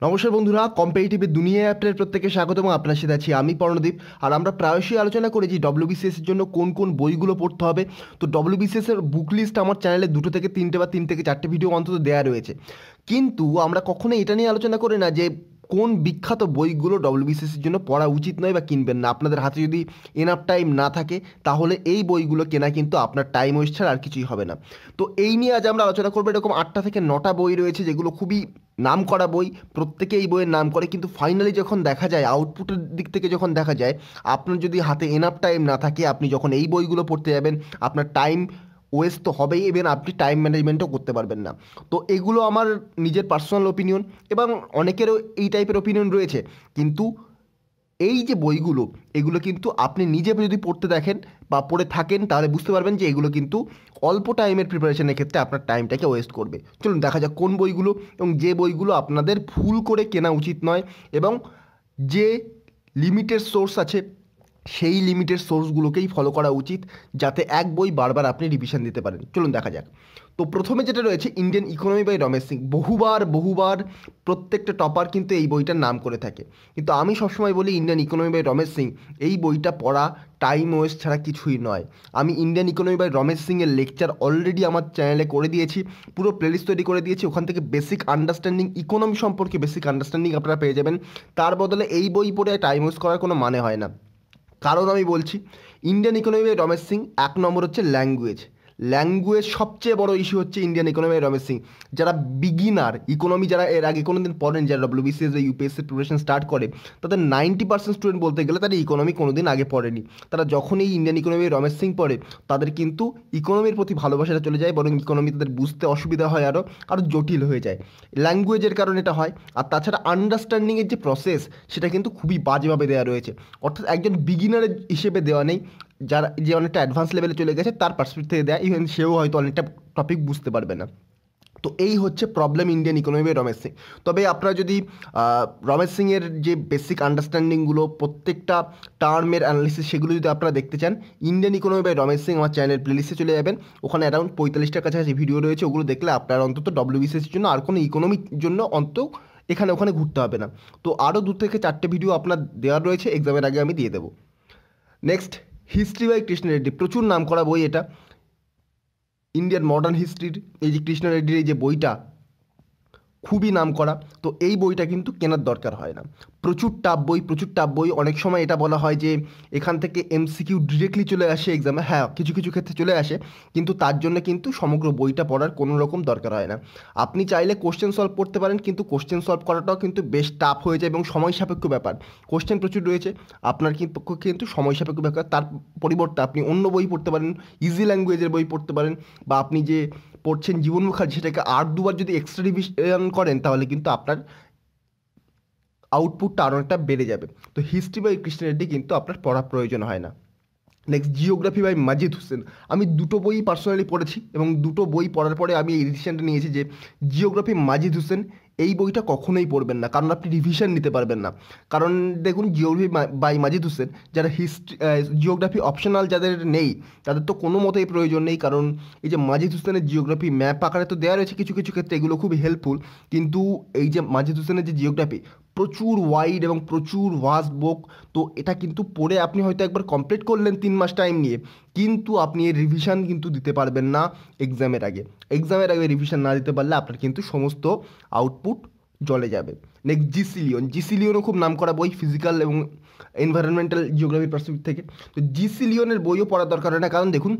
নমস্কার বন্ধুরা, কম্পিটিটিভের দুনিয়া অ্যাপের প্রত্যেকে স্বাগত এবং আপনার সাথে আছি আমি পর্ণদীপ। আর আমরা প্রায়শই আলোচনা করি যে ডব্লিউবিসিএস এর জন্য কোন কোন বইগুলো পড়তে হবে। তো ডব্লিউবিসিএস এর বুক লিস্ট আমার চ্যানেলে 2 থেকে 3টে বা 3 থেকে 4টে ভিডিও অন্তত দেওয়া রয়েছে, কিন্তু আমরা কখনো এটা নিয়ে আলোচনা করি না যে কোন বিখ্যাত বইগুলো ডব্লিউবিসিএস এর জন্য পড়া উচিত নয় বা কিনবেন না। আপনাদের হাতে যদি এনাফ টাইম না থাকে তাহলে এই বইগুলো কেনা কিন্তু আপনার টাইম ওয়েস্ট ছাড়া আর কিছুই হবে না। তো এই নিয়ে আজ আমরা আলোচনা করবো। এরকম 8টা থেকে 9টা বই রয়েছে যেগুলো খুবই নাম করা বই, প্রত্যেকে এই বইয়ের নাম করে, কিন্তু ফাইনালি যখন দেখা যায়, আউটপুটের দিক থেকে যখন দেখা যায়, আপনার যদি হাতে এনাফ টাইম না থাকে, আপনি যখন এই বইগুলো পড়তে যাবেন আপনার টাইম ওয়েস্ট তো হবেই, এবং আপনি টাইম ম্যানেজমেন্টও করতে পারবেন না। তো এগুলো আমার নিজের পার্সোনাল ওপিনিয়ন, এবং অনেকেরও এই টাইপের ওপিনিয়ন রয়েছে, কিন্তু এই যে বইগুলো, এগুলো কিন্তু আপনি নিজে যদি পড়তে দেখেন বা পড়ে থাকেন তাহলে বুঝতে পারবেন যে এগুলো কিন্তু অল্প টাইমের প্রিপারেশনের ক্ষেত্রে আপনার টাইমটাকে ওয়েস্ট করবে। চলুন দেখা যাক কোন বইগুলো এবং যে বইগুলো আপনাদের ভুল করে কেনা উচিত নয়, এবং যে লিমিটেড সোর্স আছে সেই লিমিটেড সোর্সগুলোকেই ফলো করা উচিত, যাতে এক বই বারবার আপনি রিভিশন দিতে পারেন। চলুন দেখা যাক। তো প্রথমে যেটা রয়েছে Indian economy by Ramesh Singh. বহুবার বহুবার প্রত্যেকটা টপার কিন্তু এই বইটার নাম করে থাকে, কিন্তু আমি সবসময় বলি Indian economy by Ramesh Singh এই বইটা পড়া টাইম ওয়েস্ট ছাড়া কিছুই নয়। আমি ইন্ডিয়ান ইকোনমি বাই রমেশ সিংয়ের লেকচার অলরেডি আমার চ্যানেলে করে দিয়েছি, পুরো প্লেলিস্ট তৈরি করে দিয়েছি। ওখান থেকে বেসিক আন্ডারস্ট্যান্ডিং, ইকোনমি সম্পর্কে বেসিক আন্ডারস্ট্যান্ডিং আপনারা পেয়ে যাবেন। তার বদলে এই বই পড়ে টাইম ওয়েস্ট করার কোনো মানে হয় না। কারণ আমি বলছি, Indian economy by Ramesh Singh, 1 নম্বর হচ্ছে ল্যাঙ্গুয়েজ। ল্যাঙ্গুয়েজ সবচেয়ে বড় ইস্যু হচ্ছে Indian economy by Ramesh Singh. যারা বিগিনার ইকোনমি, যারা এর আগে কোনো দিন পড়েন, যারা ডব্লিউবিসিএস বা ইউপিএসসি প্রিপারেশন স্টার্ট করে, তাদের 90% স্টুডেন্ট বলতে গেলে তারা ইকোনমি কোনো দিন আগে পড়েনি। তারা যখন এই Indian economy by Ramesh Singh পড়ে, তাদের কিন্তু ইকোনমির প্রতি ভালোবাসাটা চলে যায়, বরং ইকোনমি তাদের বুঝতে অসুবিধা হয়, আরও জটিল হয়ে যায়। ল্যাঙ্গুয়েজের কারণে এটা হয়। আর তাছাড়া আন্ডারস্ট্যান্ডিংয়ের যে প্রসেস, সেটা কিন্তু খুবই বাজেভাবে দেওয়া রয়েছে। অর্থাৎ একজন বিগিনারের হিসেবে দেওয়া নেই, যারা যে অনেকটা অ্যাডভান্স লেভেলে চলে গেছে তার পার্সপেক্টিভ থেকে দেয়, ইভেন সেও হয়তো অনেকটা টপিক বুঝতে পারবে না। তো এই হচ্ছে problem Indian economy by Ramesh Singh. তবে আপনারা যদি রমেশ সিংয়ের যে বেসিক আন্ডারস্ট্যান্ডিংগুলো, প্রত্যেকটা টার্মের অ্যানালিসিস, সেগুলো যদি আপনারা দেখতে চান, Indian economy by Ramesh Singh আমার চ্যানেলের প্লেলিস্টে চলে যাবেন। ওখানে অ্যারাউন্ড 45টার কাছাকাছি ভিডিও রয়েছে। ওগুলো দেখলে আপনার অন্তত ডব্লিউবিসিএসের জন্য আর কোনো ইকোনমির জন্য অন্তত এখানে ওখানে ঘুরতে হবে না। তো আরও 2 থেকে 4টে ভিডিও আপনার দেওয়ার রয়েছে, এক্সামের আগে আমি দিয়ে দেবো। Next, history by Krishna Reddy. প্রচুর নাম করা বই এটা, ইন্ডিয়ান মডার্ন হিস্ট্রির এই যে কৃষ্ণ রেড্ডির এই যে বইটা, খুবই নাম করা। তো এই বইটা কিন্তু কেনার দরকার হয় না। প্রচুর টাফ বই, প্রচুর টাফ বই। অনেক সময় এটা বলা হয় যে এখান থেকে এমসিকিউ ডিরেক্টলি চলে আসে এক্সামে। হ্যাঁ, কিছু কিছু ক্ষেত্রে চলে আসে, কিন্তু তার জন্য কিন্তু সমগ্র বইটা পড়ার কোনো রকম দরকার হয় না। আপনি চাইলে কোশ্চেন সলভ করতে পারেন, কিন্তু কোশ্চেন সলভ করাটাও কিন্তু বেশ টাফ হয়ে যায় এবং সময় সাপেক্ষ ব্যাপার। কোশ্চেন প্রচুর রয়েছে, আপনার কিন্তু সময় সাপেক্ষ ব্যাপার। তার পরিবর্তে আপনি অন্য বই পড়তে পারেন, ইজি ল্যাঙ্গুয়েজের বই পড়তে পারেন, বা আপনি যে পড়ছেন জীবন মুখার্জি, সেটাকে আর দুবার যদি এক্সট্রা রিভিশন করেন তাহলে কিন্তু আপনার আউটপুটটা আরও একটা বেড়ে যাবে। তো হিস্ট্রি বাই কৃষ্ণ রেড্ডি কিন্তু আপনার পড়ার প্রয়োজন হয় না। নেক্সট, জিওগ্রাফি বাই মাজিদ হোসেন। আমি 2টো বই পার্সোনালি পড়েছি, এবং 2টো বই পড়ার পরে আমি এই ডিসিশনটা নিয়েছি যে জিওগ্রাফি মাজিদ হোসেন এই বইটা কখনোই পড়বেন না, কারণ আপনি রিভিশন নিতে পারবেন না। কারণ দেখুন, জিওগ্রাফি বাই মাজিদ হোসেন, যারা জিওগ্রাফি অপশনাল যাদের নেই, তাদের তো কোনো মতেই প্রয়োজন নেই। কারণ এই যে মাজিদ হোসেনের জিওগ্রাফি ম্যাপ আকারে তো দেওয়া রয়েছে কিছু কিছু ক্ষেত্রে, এগুলো খুব হেল্পফুল, কিন্তু এই যে মাজিদ হোসেনের যে জিওগ্রাফি, প্রচুর ওয়াইড এবং প্রচুর ভাস্ট বুক। তো এটা কিন্তু পড়ে আপনি হয়তো একবার কমপ্লিট করলেন 3 মাস টাইম নিয়ে, কিন্তু আপনি এর রিভিশন কিন্তু দিতে পারবেন না এক্সামের আগে। এক্সামের আগে রিভিশন না দিতে পারলে আপনার কিন্তু সমস্ত আউটপুট জলে যাবে। নেক্সট, জিসিলিয়ন। জিসিলিয়নও খুব নাম করা বই, ফিজিক্যাল এবং এনভায়রনমেন্টাল জিওগ্রাফির পার্সপেক্টিভ থেকে। তো জিসিলিয়নের বইও পড়ার দরকার হয় না, কারণ দেখুন,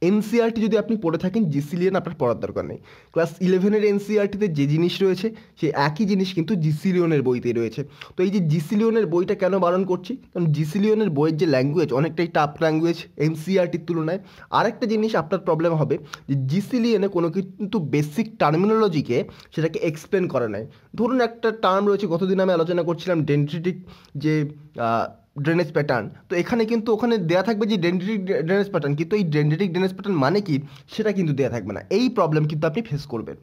এনসিআরটি যদি আপনি পড়ে থাকেন, জিসিলিয়ন আপনার পড়ার দরকার নেই। ক্লাস 11-এর এনসিআরটিতে যে জিনিস রয়েছে সেই একই জিনিস কিন্তু জিসিলিয়নের বইতেই রয়েছে। তো এই যে জিসিলিয়নের বইটা কেন বারণ করছি, কারণ জিসিলিয়নের বইয়ের যে ল্যাঙ্গুয়েজ, অনেকটাই টাফ ল্যাঙ্গুয়েজ এনসিআরটির তুলনায়। আরেকটা জিনিস আপনার প্রবলেম হবে যে জিসিলিয়নে কোনো কিন্তু বেসিক টার্মিনোলজিকে সেটাকে এক্সপ্লেন করা নাই। ধরুন একটা টার্ম রয়েছে, গতদিন আমি আলোচনা করছিলাম ডেনড্রিটিক যে ড্রেনেজ প্যাটার্ন। তো এখানে কিন্তু ওখানে দেওয়া থাকবে যে ডেনড্রিটিক ড্রেনেজ প্যাটার্ন, কিন্তু এই ডেনড্রিটিক ড্রেনেজ প্যাটার্ন মানে কি সেটা কিন্তু দেওয়া থাকবে না। এই প্রবলেম কিন্তু আপনি ফেস করবেন।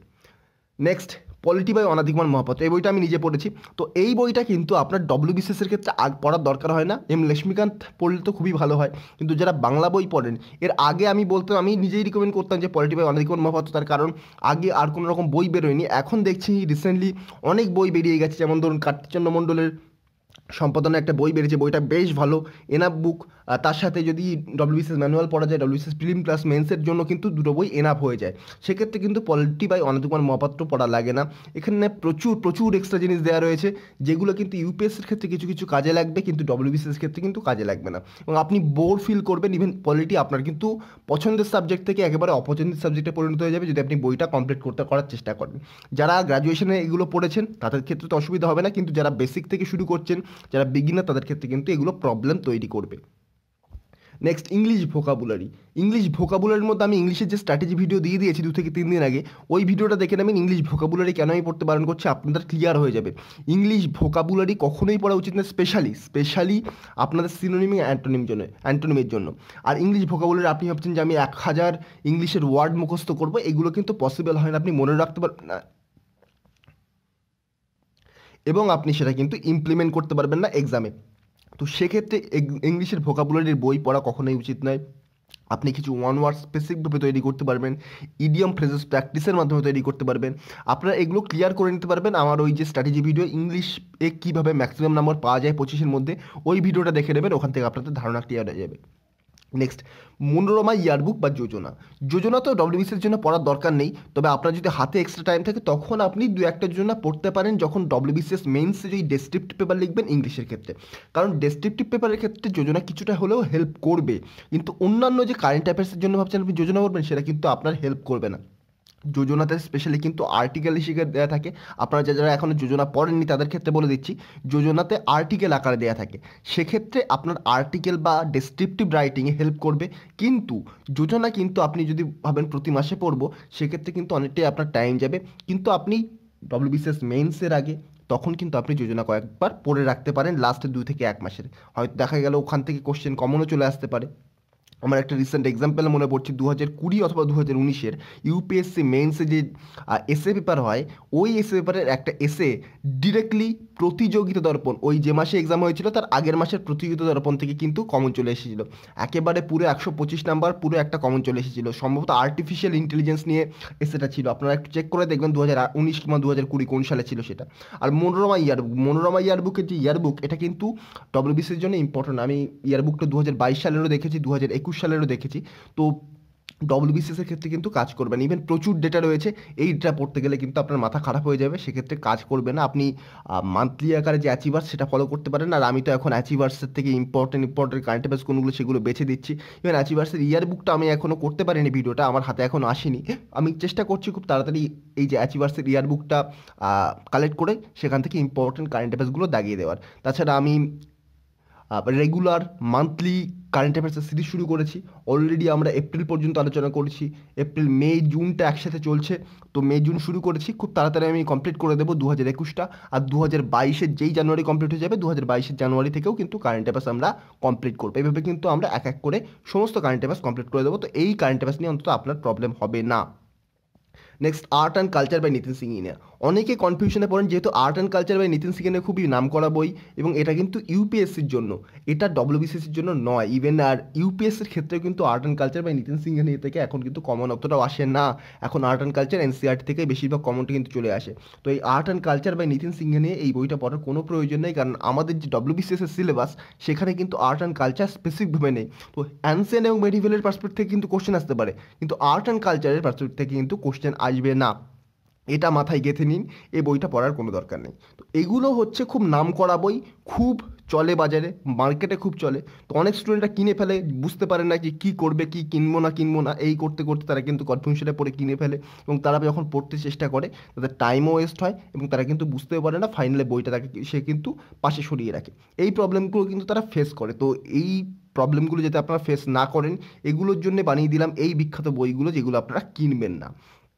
নেক্সট, পলিটি বাই অনাদিকমান মহাপাত্র, এই বইটা আমি নিজে পড়েছি। তো এই বইটা কিন্তু আপনার ডব্লিউবিসিএসের ক্ষেত্রে পড়ার দরকার হয় না, লক্ষ্মীকান্ত পড়লে তো খুবই ভালো হয়, কিন্তু যারা বাংলা বই পড়েন এর আগে আমি বলতাম, আমি নিজেই রিকমেন্ড করতাম যে পলিটি বাই অনাদিকমান মহাপাত্র, তার কারণ আগে আর কোনো রকম বই বেরোয়নি, এখন দেখছি রিসেন্টলি অনেক বই বেরিয়ে গেছে, যেমন ধরুন কার্তিকচন্দ্র মণ্ডলের সম্পাদনে একটা বই বেরিয়েছে, বইটা বেশ ভালো, এনাফ বুক। তার সাথে যদি ডব্লিউবিসিএস ম্যানুয়াল পড়া যায়, ডব্লিউবিসিএস প্রিলিম প্লাস মেন্সের জন্য কিন্তু দুটো বই এনাফ হয়ে যায়, সেক্ষেত্রে কিন্তু পলিটি বাই অনাদিকমান মহাপাত্র পড়া লাগে না। এখানে প্রচুর প্রচুর এক্সট্রা জিনিস দেওয়া রয়েছে, যেগুলো কিন্তু ইউপিএসসির ক্ষেত্রে কিছু কিছু কাজে লাগবে, কিন্তু ডব্লিউবিসিএস ক্ষেত্রে কিন্তু কাজে লাগবে না, এবং আপনি বোর ফিল করবেন। ইভেন পলিটি আপনার কিন্তু পছন্দের সাবজেক্ট থেকে একেবারে অপছন্দের সাবজেক্টে পরিণত হয়ে যাবে যদি আপনি বইটা কমপ্লিট করার চেষ্টা করেন। যারা গ্র্যাজুয়েশনে এগুলো পড়েছেন তাদের ক্ষেত্রে তো অসুবিধা হবে না, কিন্তু যারা বেসিক থেকে শুরু করছেন, যারা বিগিনার, তাদের ক্ষেত্রে কিন্তু এগুলো প্রবলেম তৈরি করবে। Next, English vocabulary. ইংলিশ ভোকাবুলারির মধ্যে আমি ইংলিশের যে স্ট্র্যাটেজি ভিডিও দিয়ে দিয়েছি 2 থেকে 3 দিন আগে, ওই ভিডিওটা দেখে নেবেন। ইংলিশ ভোকাবুলারি কেন আমি পড়তে বারণ করছি আপনাদের ক্লিয়ার হয়ে যাবে। ইংলিশ ভোকাবুলারি কখনোই পড়া উচিত না, স্পেশালি আপনাদের সিনোনিম অ্যান্টোনিমের জন্য। আর ইংলিশ ভোকাবুলারি আপনি ভাবছেন যে আমি 1000 ইংলিশের ওয়ার্ড মুখস্থ করবো, এগুলো কিন্তু পসিবল হয় না, আপনি মনে রাখতে পারবেন না, এবং আপনি সেটা কিন্তু ইমপ্লিমেন্ট করতে পারবেন না এক্সামে। তো সেক্ষেত্রে ইংলিশের ভোকাবুলারির বই পড়া কখনোই উচিত নয়। আপনি কিছু ওয়ান ওয়ার্ড স্পেসিফিকভাবে তৈরি করতে পারবেন, ইডিয়ম ফ্রেজেস প্র্যাকটিসের মাধ্যমে তৈরি করতে পারবেন। আপনারা এগুলো ক্লিয়ার করে নিতে পারবেন আমার ওই যে স্ট্র্যাটেজি ভিডিও, ইংলিশে কীভাবে ম্যাক্সিমাম নাম্বার পাওয়া যায় 25-এর মধ্যে, ওই ভিডিওটা দেখে নেবেন, ওখান থেকে আপনাদের ধারণা ক্লিয়ার হয়ে যাবে। নেক্সট, মনোরমা ইয়ারবুক বা যোজনা তো ডব্লিউবিসির জন্য পড়ার দরকার নেই, তবে আপনার যদি হাতে এক্সট্রা টাইম থাকে তখন আপনি 2-1টা যোজনা পড়তে পারেন, যখন ডব্লিউবিসিএস মেইনসে যদি ডেসক্রিপটিভ পেপার লিখবেন ইংলিশের ক্ষেত্রে, কারণ ডেসক্রিপটিভ পেপারের ক্ষেত্রে যোজনা কিছুটা হলেও হেল্প করবে, কিন্তু অন্যান্য যে কারেন্ট অ্যাফেয়ার্সের জন্য ভাবছেন আপনি যোজনা করবেন, সেটা কিন্তু আপনার হেল্প করবে না। যোজনাতে স্পেশালি কিন্তু আর্টিকেল হিসেবে দেওয়া থাকে, আপনারা যারা এখনও যোজনা পড়েননি তাদের ক্ষেত্রে বলে দিচ্ছি, যোজনাতে আর্টিকেল আকারে দেওয়া থাকে, সেক্ষেত্রে আপনার আর্টিকেল বা ডেসক্রিপটিভ রাইটিংয়ে হেল্প করবে। কিন্তু যোজনা কিন্তু আপনি যদি ভাবেন প্রতি মাসে পড়বো, সেক্ষেত্রে কিন্তু অনেকটাই আপনার টাইম যাবে, কিন্তু আপনি ডব্লিউবিসিএস মেইনসের আগে তখন কিন্তু আপনি যোজনা কয়েকবার পড়ে রাখতে পারেন, লাস্টের 2 থেকে 1 মাসের, হয়তো দেখা গেল ওখান থেকে কোশ্চেন কমনও চলে আসতে পারে। আমার একটা রিসেন্ট এক্সাম্পল মনে পড়ছে, 2020 অথবা 2019-এর ইউপিএসসি মেন্সে যে এসএ পেপার হয়, ওই এসএ পেপারের একটা এসএ ডিরেক্টলি প্রতিযোগিতা দর্পণ, ওই যে মাসে এক্সাম হয়েছিল তার আগের মাসের প্রতিযোগিতা দর্পণ থেকে কিন্তু কমন চলে এসেছিলো, একেবারে পুরো 125 নাম্বার, পুরো একটা কমন চলে এসেছিলো, সম্ভবত আর্টিফিশিয়াল ইন্টেলিজেন্স নিয়ে এসএটা ছিল, আপনারা একটু চেক করে দেখবেন 2019 কিংবা 2020 কোন সালে ছিল সেটা। আর মনোরমা ইয়ারবুকের যে ইয়ারবুক, এটা কিন্তু ডব্লিউবিসির জন্য ইম্পর্টেন্ট। আমি ইয়ারবুকটা 2022 সালেরও দেখেছি, 2021 সালেরও দেখেছি, তো ডব্লিউবিসিএসের ক্ষেত্রে কিন্তু কাজ করবে না। ইভেন প্রচুর ডেটা রয়েছে, এই ডেটা পড়তে গেলে কিন্তু আপনার মাথা খারাপ হয়ে যাবে, সেক্ষেত্রে কাজ করবে না। আপনি মান্থলি আকারে যে অ্যাচিভার্স সেটা ফলো করতে পারেন, আর আমি তো এখন অ্যাচিভার্সের থেকে ইম্পর্টেন্ট কারেন্ট অ্যাফেয়ার্স কোনগুলো সেগুলো বেছে দিচ্ছি। ইভেন অ্যাচিভার্সের ইয়ার বুকটা আমি এখনও করতে পারিনি, ভিডিওটা আমার হাতে এখনও আসেনি, আমি চেষ্টা করছি খুব তাড়াতাড়ি এই যে অ্যাচিভার্সের ইয়ার বুকটা কালেক্ট করে সেখান থেকে ইম্পর্টেন্ট কারেন্ট অ্যাফেয়ার্সগুলো দাগিয়ে দেওয়ার। তাছাড়া আমি রেগুলার মান্থলি কারেন্ট অ্যাফেয়ার্সের সিরিজ শুরু করেছি, অলরেডি আমরা এপ্রিল পর্যন্ত আলোচনা করেছি, এপ্রিল মে জুনটা একসাথে চলছে, তো মে জুন শুরু করেছি, খুব তাড়াতাড়ি আমি কমপ্লিট করে দেবো 2021টা, আর 2022-এর যেই জানুয়ারি কমপ্লিট হয়ে যাবে, 2022-এর জানুয়ারি থেকেও কিন্তু কারেন্ট অ্যাফেয়ার্স আমরা কমপ্লিট করবো, এইভাবে কিন্তু আমরা এক এক করে সমস্ত কারেন্ট অ্যাফেয়ার্স কমপ্লিট করে দেবো, তো এই কারেন্ট অ্যাফেয়ার্স নিয়ে অন্তত আপনার প্রবলেম হবে না। Next, art and culture by Nitin Singhania. অনেকে কনফিউশনে পড়েন, যেহেতু art and culture by Nitin Singhania খুবই নাম করা বই, এবং এটা কিন্তু ইউপিএসসির জন্য, এটা ডব্লিউবিসিএসির জন্য নয় ইভেন, আর ইউপিএসসির ক্ষেত্রে কিন্তু art and culture by Nitin Singhania থেকে এখন কিন্তু কমন অতটাও আসে না, এখন আর্ট অ্যান্ড কালচার এনসিইআরটি থেকে বেশিরভাগ কমনটা কিন্তু চলে আসে। তো এই art and culture by Nitin Singhania এই বইটা পড়ার কোনো প্রয়োজন নেই, কারণ আমাদের যে ডব্লিউবিসিএসের সিলেবাস সেখানে কিন্তু আর্ট অ্যান্ড কালচার স্পেসিফিকভাবে নেই। তো অ্যানসিয়েন্ট এবং মেডিভেলের পার্সপেক্টিভ থেকে কিন্তু কোশ্চেন আসতে পারে, কিন্তু আর্ট অ্যান্ড কালচারের পার্সপেক্টিভ থেকে কিন্তু কোশ্চেন আসবে না, এটা মাথায় গেঁথে নিন, এই বইটা পড়ার কোনো দরকার নেই। তো এগুলো হচ্ছে খুব নাম করা বই, খুব চলে বাজারে, মার্কেটে খুব চলে, তো অনেক স্টুডেন্টরা কিনে ফেলে, বুঝতে পারে না যে কী করবে, কি কিনবো না, এই করতে করতে তারা কিন্তু কনফিউশনে পড়ে কিনে ফেলে, এবং তারা যখন পড়তে চেষ্টা করে তাদের টাইমও ওয়েস্ট হয়, এবং তারা কিন্তু বুঝতেও পারে না, ফাইনালে বইটা তাকে সে কিন্তু পাশে সরিয়ে রাখে, এই প্রবলেমগুলো কিন্তু তারা ফেস করে। তো এই প্রবলেমগুলো যাতে আপনারা ফেস না করেন, এগুলোর জন্য বানিয়ে দিলাম এই বিখ্যাত বইগুলো, যেগুলো আপনারা কিনবেন না।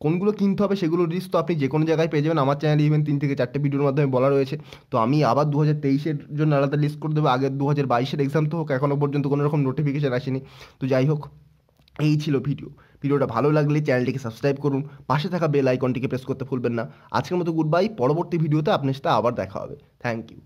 কোনগুলো কিনতে হবে সেগুলো লিস্ট তো আপনি যে কোনো জায়গায় পেয়ে যাবেন, আমার চ্যানেলে ইভেন 3 থেকে 4টে ভিডিওর মাধ্যমে বলা রয়েছে। তো আমি আবার 2023-এর জন্য আলাদা লিস্ট করে দেবো, আগের 2022-এর এক্সাম তো হোক, এখনও পর্যন্ত কোনো রকম নোটিফিকেশান আসেনি। তো যাই হোক, এই ছিল ভিডিওটা ভালো লাগলে চ্যানেলটিকে সাবস্ক্রাইব করুন, পাশে থাকা বেল আইকনটিকে প্রেস করতে ভুলবেন না। আজকের মতো গুড বাই, পরবর্তী ভিডিওতে আপনার সাথে আবার দেখা হবে। Thank you.